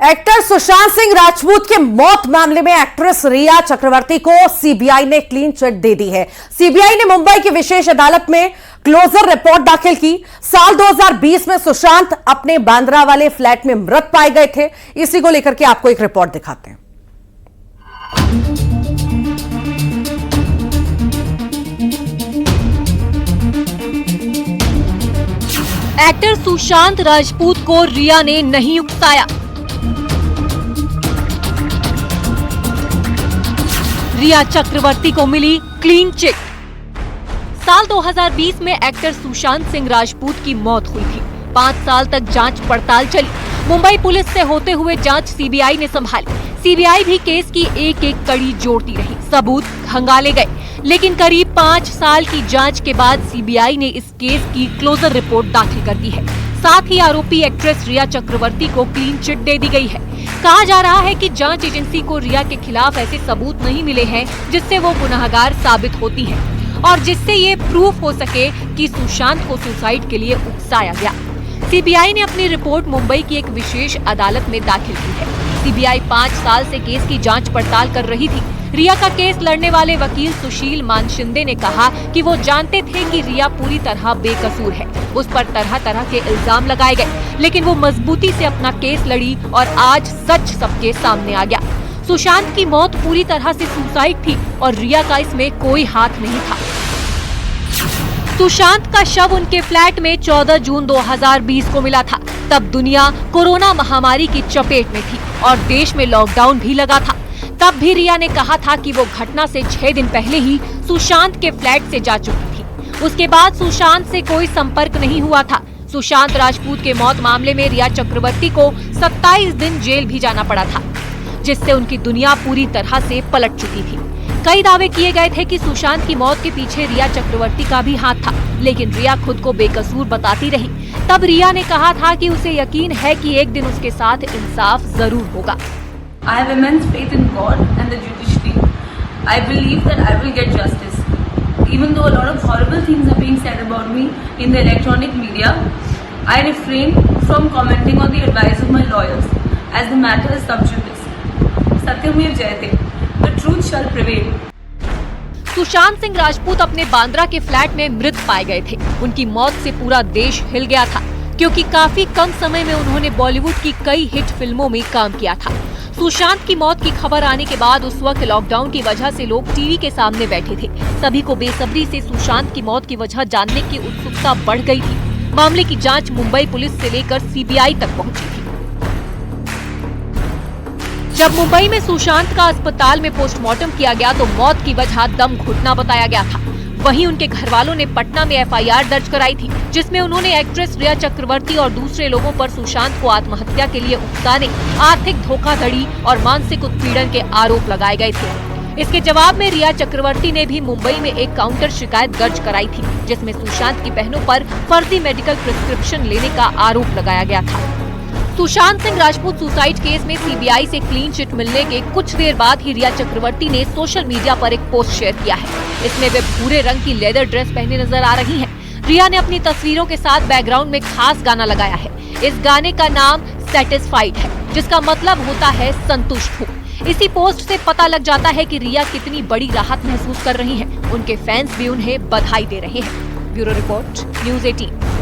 Actor Sushant Singh Rajput के मौत मामले में एक्ट्रेस रिया चक्रवर्ती को सीबीआई ने क्लीन चिट दे दी है। सीबीआई ने मुंबई की विशेष अदालत में क्लोजर रिपोर्ट दाखिल की। साल 2020 में सुशांत अपने बांद्रा वाले फ्लैट में मृत पाए गए थे। इसी को लेकर के आपको एक रिपोर्ट दिखाते हैं। एक्टर सुशांत राजपूत को रिया ने नहीं उकसाया। रिया चक्रवर्ती को मिली क्लीन चिट। साल 2020 में एक्टर सुशांत सिंह राजपूत की मौत हुई थी। 5 साल तक जांच पड़ताल चली। मुंबई पुलिस से होते हुए जांच सीबीआई ने संभाली। सीबीआई भी केस की एक एक कड़ी जोड़ती रही, सबूत खंगाले गए, लेकिन करीब 5 साल की जांच के बाद सीबीआई ने इस केस की क्लोजर रिपोर्ट दाखिल कर दी है। साथ ही आरोपी एक्ट्रेस रिया चक्रवर्ती को क्लीन चिट दे दी गई है। कहा जा रहा है कि जांच एजेंसी को रिया के खिलाफ ऐसे सबूत नहीं मिले हैं जिससे वो गुनहगार साबित होती है और जिससे ये प्रूफ हो सके कि सुशांत को सुसाइड के लिए उकसाया गया। सीबीआई ने अपनी रिपोर्ट मुंबई की एक विशेष अदालत में दाखिल की है। सीबीआई 5 साल से केस की जांच पड़ताल कर रही थी। रिया का केस लड़ने वाले वकील सुशील मानशिंदे ने कहा कि वो जानते थे कि रिया पूरी तरह बेकसूर है। उस पर तरह तरह के इल्जाम लगाए गए, लेकिन वो मजबूती से अपना केस लड़ी और आज सच सबके सामने आ गया। सुशांत की मौत पूरी तरह से सुसाइड थी और रिया का इसमें कोई हाथ नहीं था। सुशांत का शव उनके फ्लैट में 14 जून 2020 को मिला था। तब दुनिया कोरोना महामारी की चपेट में थी और देश में लॉकडाउन भी लगा था। तब भी रिया ने कहा था कि वो घटना से 6 दिन पहले ही सुशांत के फ्लैट से जा चुकी थी। उसके बाद सुशांत से कोई संपर्क नहीं हुआ था। सुशांत राजपूत के मौत मामले में रिया चक्रवर्ती को 27 दिन जेल भी जाना पड़ा था, जिससे उनकी दुनिया पूरी तरह से पलट चुकी थी। कई दावे किए गए थे कि सुशांत की मौत के पीछे रिया चक्रवर्ती का भी हाथ था, लेकिन रिया खुद को बेकसूर बताती रही। तब रिया ने कहा था कि उसे यकीन है कि एक दिन उसके साथ इंसाफ जरूर होगा। I have immense faith in God and the judiciary. I believe that I will get justice. Even though a lot of horrible things are being said about me in the electronic media, I refrain from commenting on the advice of my lawyers as the matter is sub judice. Satyamir Jayate. The truth shall prevail. Sushant Singh Rajput अपने बांद्रा के flat में मृत पाए गए थे। उनकी मौत से पूरा देश हिल गया था, क्योंकि काफी कम समय में उन्होंने बॉलीवुड की कई हिट फिल्मों में काम किया था। सुशांत की मौत की खबर आने के बाद उस वक्त लॉकडाउन की वजह से लोग टीवी के सामने बैठे थे। सभी को बेसब्री से सुशांत की मौत की वजह जानने की उत्सुकता बढ़ गई थी। मामले की जांच मुंबई पुलिस से लेकर सीबीआई तक पहुंची थी। जब मुंबई में सुशांत का अस्पताल में पोस्टमार्टम किया गया तो मौत की वजह दम घुटना बताया गया था। वहीं उनके घर वालों ने पटना में एफआईआर दर्ज कराई थी, जिसमें उन्होंने एक्ट्रेस रिया चक्रवर्ती और दूसरे लोगों पर सुशांत को आत्महत्या के लिए उकसाने, आर्थिक धोखाधड़ी और मानसिक उत्पीड़न के आरोप लगाए गए थे। इसके जवाब में रिया चक्रवर्ती ने भी मुंबई में एक काउंटर शिकायत दर्ज कराई थी, जिसमें सुशांत की बहनों पर फर्जी मेडिकल प्रिस्क्रिप्शन लेने का आरोप लगाया गया था। सुशांत सिंह राजपूत सुसाइड केस में सीबीआई से क्लीन चिट मिलने के कुछ देर बाद ही रिया चक्रवर्ती ने सोशल मीडिया पर एक पोस्ट शेयर किया है। इसमें वे भूरे रंग की लेदर ड्रेस पहने नजर आ रही हैं। रिया ने अपनी तस्वीरों के साथ बैकग्राउंड में खास गाना लगाया है। इस गाने का नाम सैटिस्फाइड है, जिसका मतलब होता है संतुष्ट हो। इसी पोस्ट से पता लग जाता है कि रिया कितनी बड़ी राहत महसूस कर रही हैं। उनके फैंस भी उन्हें बधाई दे रहे हैं। Bureau report, news 18।